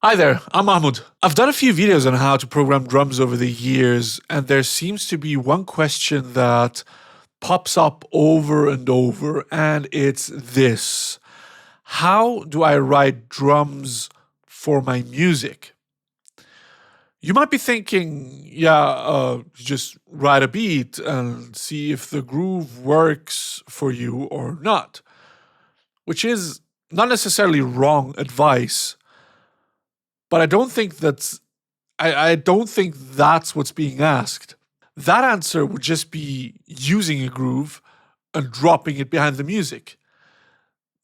Hi there, I'm Mahmoud. I've done a few videos on how to program drums over the years, and there seems to be one question that pops up over and over, and it's this. How do I write drums for my music? You might be thinking, just write a beat and see if the groove works for you or not, which is not necessarily wrong advice, but I don't think that's what's being asked. That answer would just be using a groove and dropping it behind the music.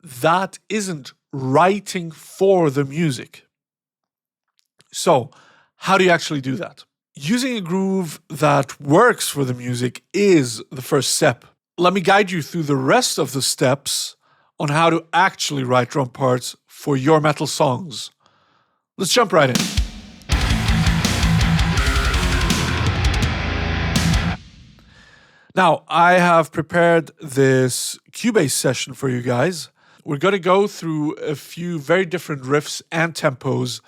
That isn't writing for the music. So, how do you actually do that? Using a groove that works for the music is the first step. Let me guide you through the rest of the steps on how to actually write drum parts for your metal songs. Let's jump right in. Now, I have prepared this Cubase session for you guys. We're going to go through a few very different riffs and tempos,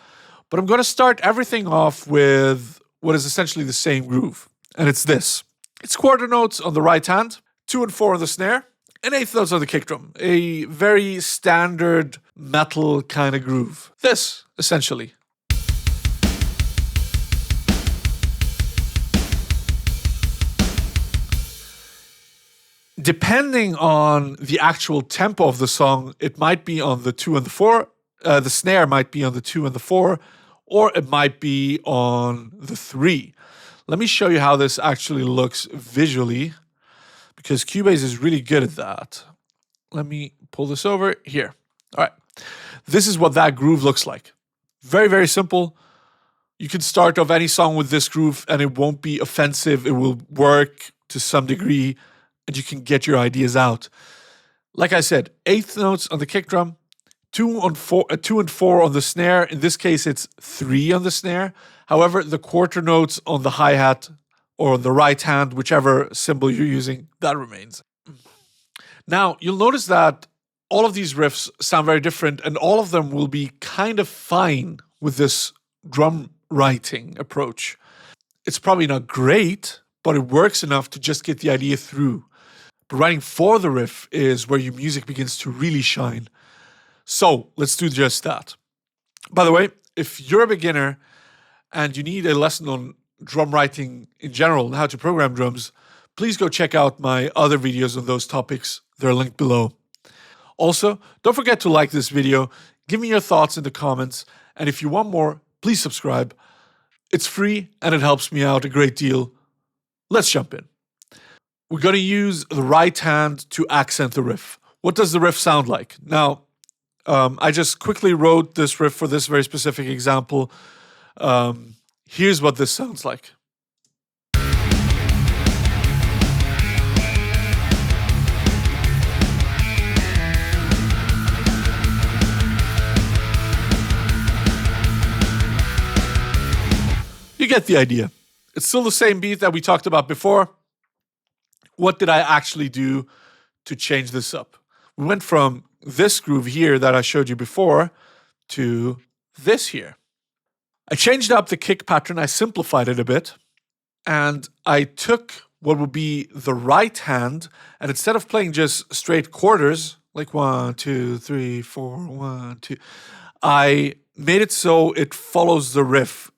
but I'm going to start everything off with what is essentially the same groove, and it's this. It's quarter notes on the right hand, 2 and 4 on the snare, and eighth notes on the kick drum. A very standard metal kind of groove. This, essentially. Depending on the actual tempo of the song, it might be on the 2 and the 4. The snare might be on the 2 and the 4, or it might be on the 3. Let me show you how this actually looks visually, because Cubase is really good at that. Let me pull this over here. All right. This is what that groove looks like. Very, very simple. You can start off any song with this groove and it won't be offensive. It will work to some degree and you can get your ideas out. Like I said, eighth notes on the kick drum, 2 and 4 on the snare. In this case, it's 3 on the snare. However, the quarter notes on the hi-hat or on the right hand, whichever symbol you're using, that remains. Now, you'll notice that all of these riffs sound very different and all of them will be kind of fine with this drum writing approach. It's probably not great, but it works enough to just get the idea through. But writing for the riff is where your music begins to really shine. So let's do just that. By the way, if you're a beginner and you need a lesson on drum writing in general and how to program drums, please go check out my other videos on those topics. They're linked below. Also, don't forget to like this video, give me your thoughts in the comments, and if you want more, please subscribe. It's free and it helps me out a great deal. Let's jump in. We're going to use the right hand to accent the riff. What does the riff sound like? Now, I just quickly wrote this riff for this very specific example. Here's what this sounds like. You get the idea. It's still the same beat that we talked about before. What did I actually do to change this up? We went from this groove here that I showed you before to this here. I changed up the kick pattern, I simplified it a bit, and I took what would be the right hand, and instead of playing just straight quarters, like 1, 2, 3, 4, 1, 2, I made it so it follows the riff,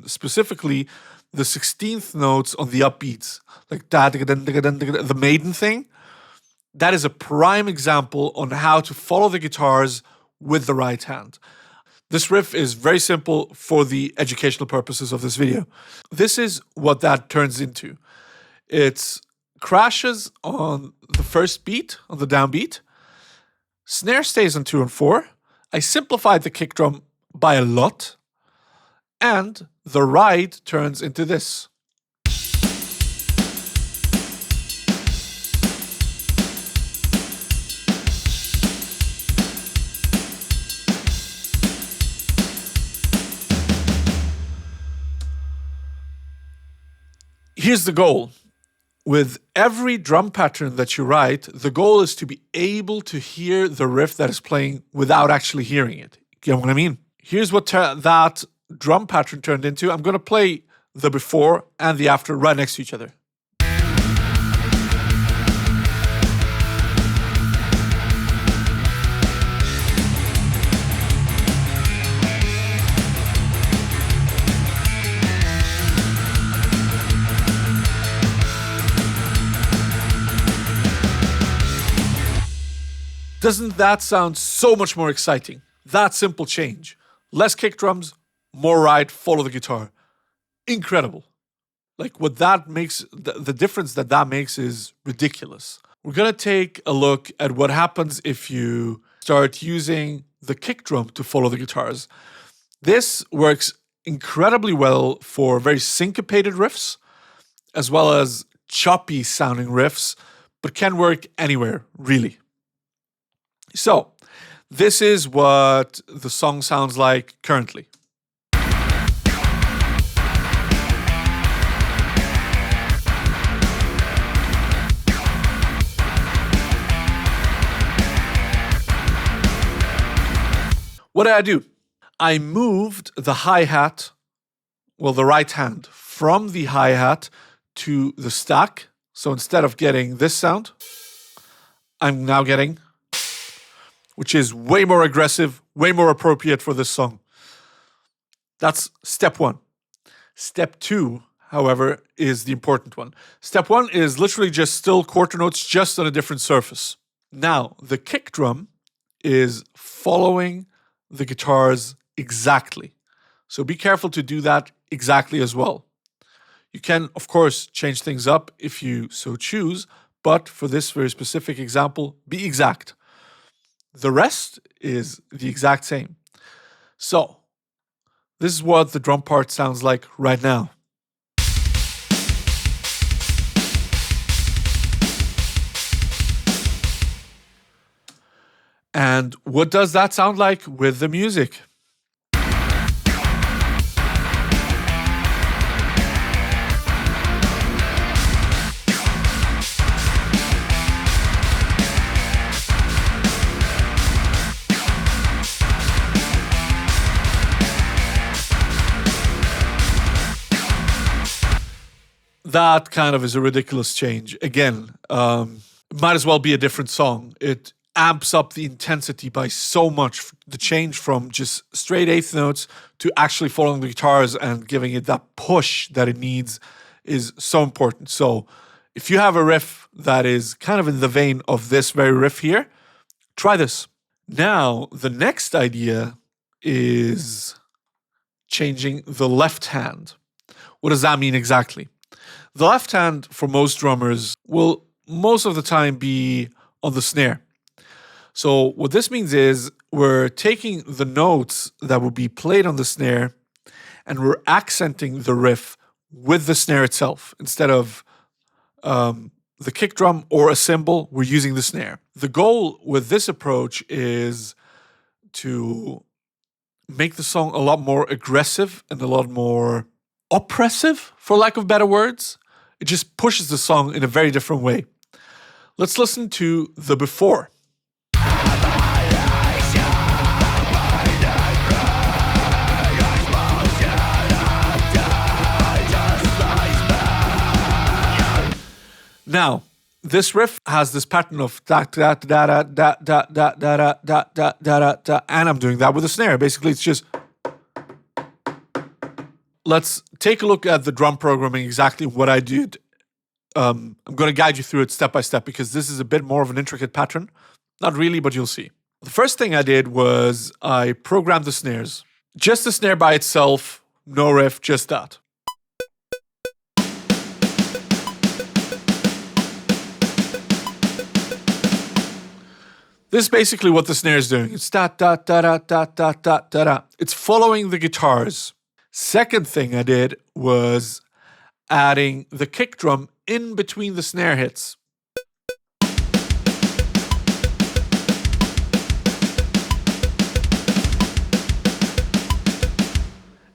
specifically the 16th notes on the upbeats, like the maiden thing. That is a prime example on how to follow the guitars with the right hand. This riff is very simple for the educational purposes of this video. This is what that turns into. It's crashes on the first beat, on the downbeat. Snare stays on 2 and 4. I simplified the kick drum by a lot. And the ride turns into this. Here's the goal. With every drum pattern that you write, the goal is to be able to hear the riff that is playing without actually hearing it. You know what I mean? here's what that drum pattern turned into. I'm going to play the before and the after right next to each other. Doesn't that sound so much more exciting? That simple change. Less kick drums, more ride, follow the guitar. Incredible. Like what that makes, the difference that makes is ridiculous. We're going to take a look at what happens if you start using the kick drum to follow the guitars. This works incredibly well for very syncopated riffs, as well as choppy sounding riffs, but can work anywhere, really. So, this is what the song sounds like currently. What did I do? I moved the hi-hat, well, the right hand, from the hi-hat to the stack. So instead of getting this sound, I'm now getting, which is way more aggressive, way more appropriate for this song. That's step one. Step two, however, is the important one. Step one is literally just still quarter notes, just on a different surface. Now, the kick drum is following the guitars exactly. So be careful to do that exactly as well. You can, of course, change things up if you so choose, but for this very specific example, be exact. The rest is the exact same. So, this is what the drum part sounds like right now. And what does that sound like with the music? That kind of is a ridiculous change. Again, it might as well be a different song. It amps up the intensity by so much. The change from just straight eighth notes to actually following the guitars and giving it that push that it needs is so important. So if you have a riff that is kind of in the vein of this very riff here, try this. Now, the next idea is changing the left hand. What does that mean exactly? The left hand for most drummers will most of the time be on the snare. So what this means is we're taking the notes that would be played on the snare and we're accenting the riff with the snare itself. Instead of the kick drum or a cymbal, we're using the snare. The goal with this approach is to make the song a lot more aggressive and a lot more oppressive, for lack of better words. It just pushes the song in a very different way. Let's listen to the before. Now, this riff has this pattern of da da da da da da da da da da da da, and I'm doing that with a snare. Basically, it's just. Let's take a look at the drum programming, exactly what I did. I'm going to guide you through it step by step because this is a bit more of an intricate pattern. Not really, but you'll see. The first thing I did was I programmed the snares. Just the snare by itself, no riff, just that. This is basically what the snare is doing. It's da da da da da da da da da. It's following the guitars. Second thing I did was adding the kick drum in between the snare hits.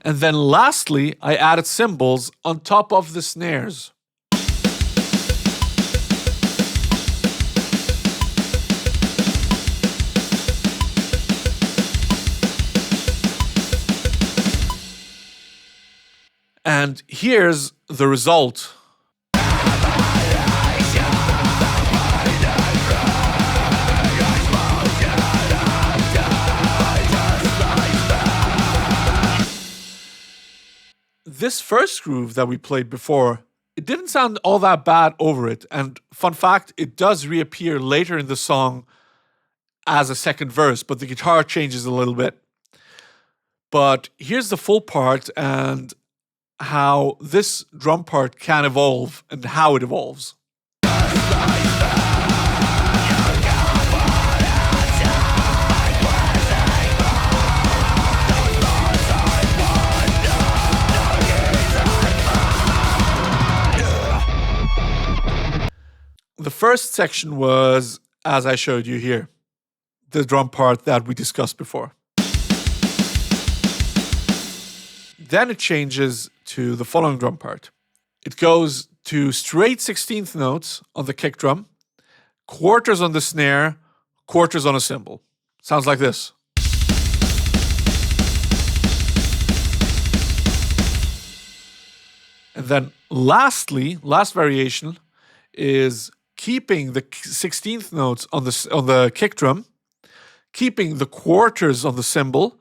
And then lastly, I added cymbals on top of the snares. And here's the result. This first groove that we played before, it didn't sound all that bad over it. And fun fact, it does reappear later in the song as a second verse, but the guitar changes a little bit. But here's the full part and how this drum part can evolve and how it evolves. The first section was, as I showed you here, the drum part that we discussed before. Then it changes to the following drum part. It goes to straight 16th notes on the kick drum, quarters on the snare, quarters on a cymbal. Sounds like this. And then lastly, last variation is keeping the 16th notes on the kick drum, keeping the quarters on the cymbal,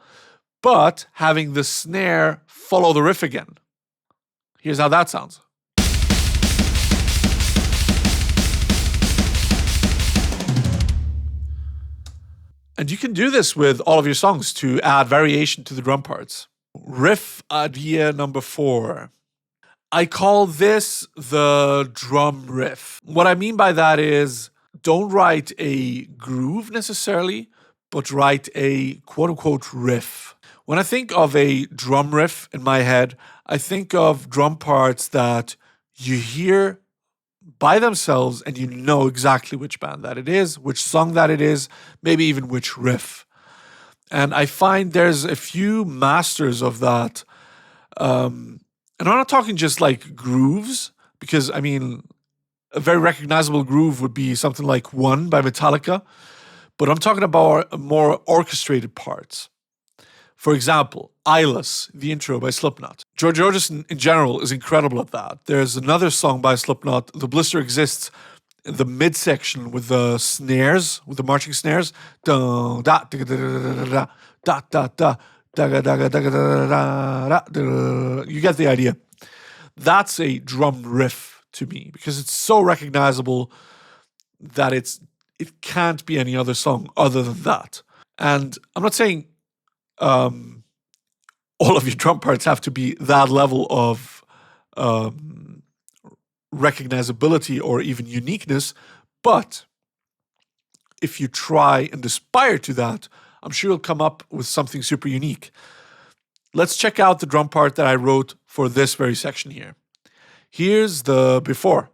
but having the snare follow the riff again. Here's how that sounds. And you can do this with all of your songs to add variation to the drum parts. Riff idea number 4. I call this the drum riff. What I mean by that is, don't write a groove necessarily, but write a quote-unquote riff. When I think of a drum riff in my head, I think of drum parts that you hear by themselves and you know exactly which band that it is, which song that it is, maybe even which riff. And I find there's a few masters of that. And I'm not talking just like grooves, because I mean, a very recognizable groove would be something like One by Metallica, but I'm talking about more orchestrated parts. For example, Eyeless, the intro by Slipknot. George Jordison in general is incredible at that. There's another song by Slipknot, The Blister Exists, in the midsection with the snares, with the marching snares. You get the idea. That's a drum riff to me because it's so recognizable that it can't be any other song other than that. And I'm not saying all of your drum parts have to be that level of recognizability or even uniqueness, but if you try and aspire to that, I'm sure you'll come up with something super unique. Let's check out the drum part that I wrote for this very section here. Here's the before.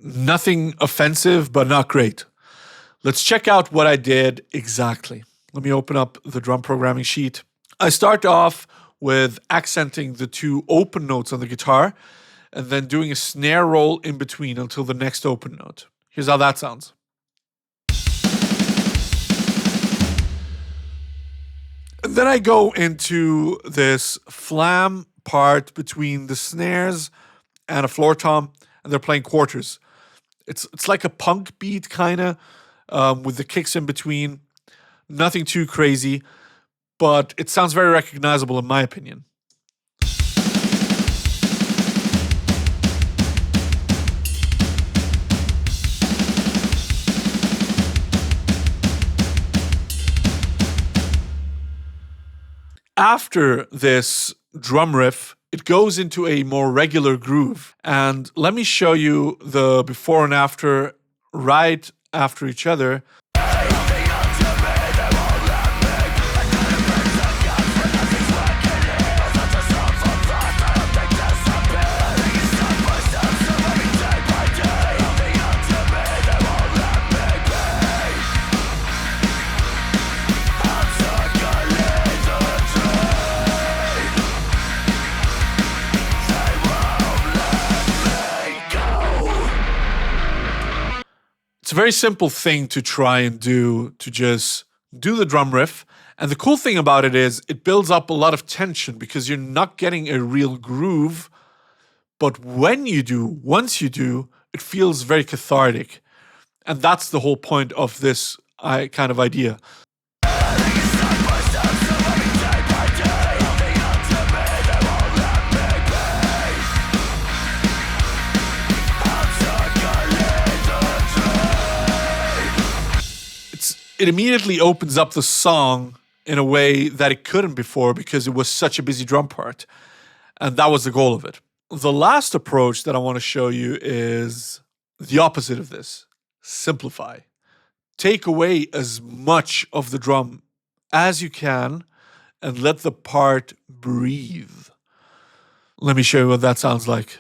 Nothing offensive, but not great. Let's check out what I did exactly. Let me open up the drum programming sheet. I start off with accenting the 2 open notes on the guitar and then doing a snare roll in between until the next open note. Here's how that sounds. And then I go into this flam part between the snares and a floor tom, and they're playing quarters. It's like a punk beat kind of, with the kicks in between. Nothing too crazy, but it sounds very recognizable in my opinion. After this drum riff, it goes into a more regular groove. And let me show you the before and after right after each other. It's a very simple thing to try and do, to just do the drum riff. And the cool thing about it is it builds up a lot of tension because you're not getting a real groove. But when you do, once you do, it feels very cathartic. And that's the whole point of this kind of idea. It immediately opens up the song in a way that it couldn't before because it was such a busy drum part. And that was the goal of it. The last approach that I want to show you is the opposite of this. Simplify. Take away as much of the drum as you can and let the part breathe. Let me show you what that sounds like.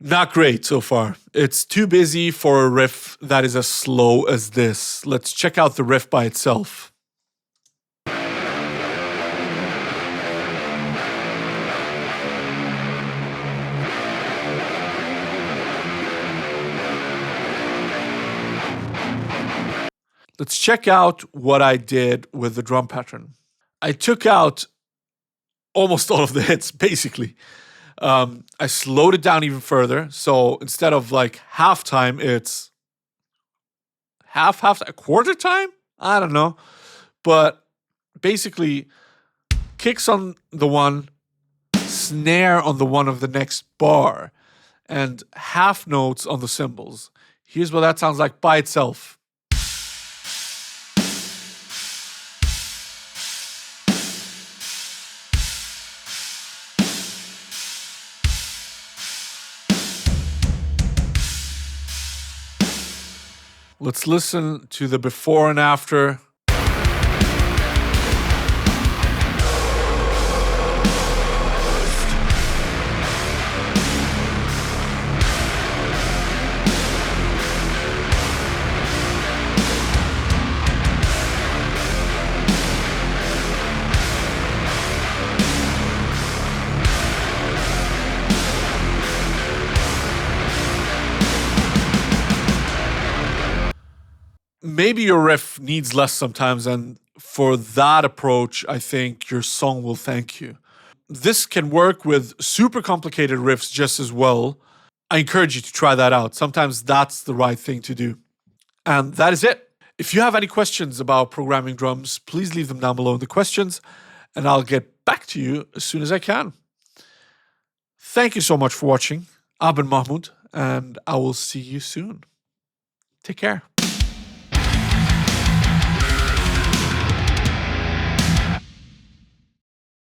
Not great so far. It's too busy for a riff that is as slow as this. Let's check out the riff by itself. Let's check out what I did with the drum pattern. I took out almost all of the hits, basically. I slowed it down even further. So instead of like half time, it's a quarter time? I don't know. But basically, kicks on the one, snare on the one of the next bar, and half notes on the cymbals. Here's what that sounds like by itself. Let's listen to the before and after. Maybe your riff needs less sometimes, and for that approach, I think your song will thank you. This can work with super complicated riffs just as well. I encourage you to try that out. Sometimes that's the right thing to do. And that is it. If you have any questions about programming drums, please leave them down below in the questions, and I'll get back to you as soon as I can. Thank you so much for watching. I've been Mahmoud, and I will see you soon. Take care.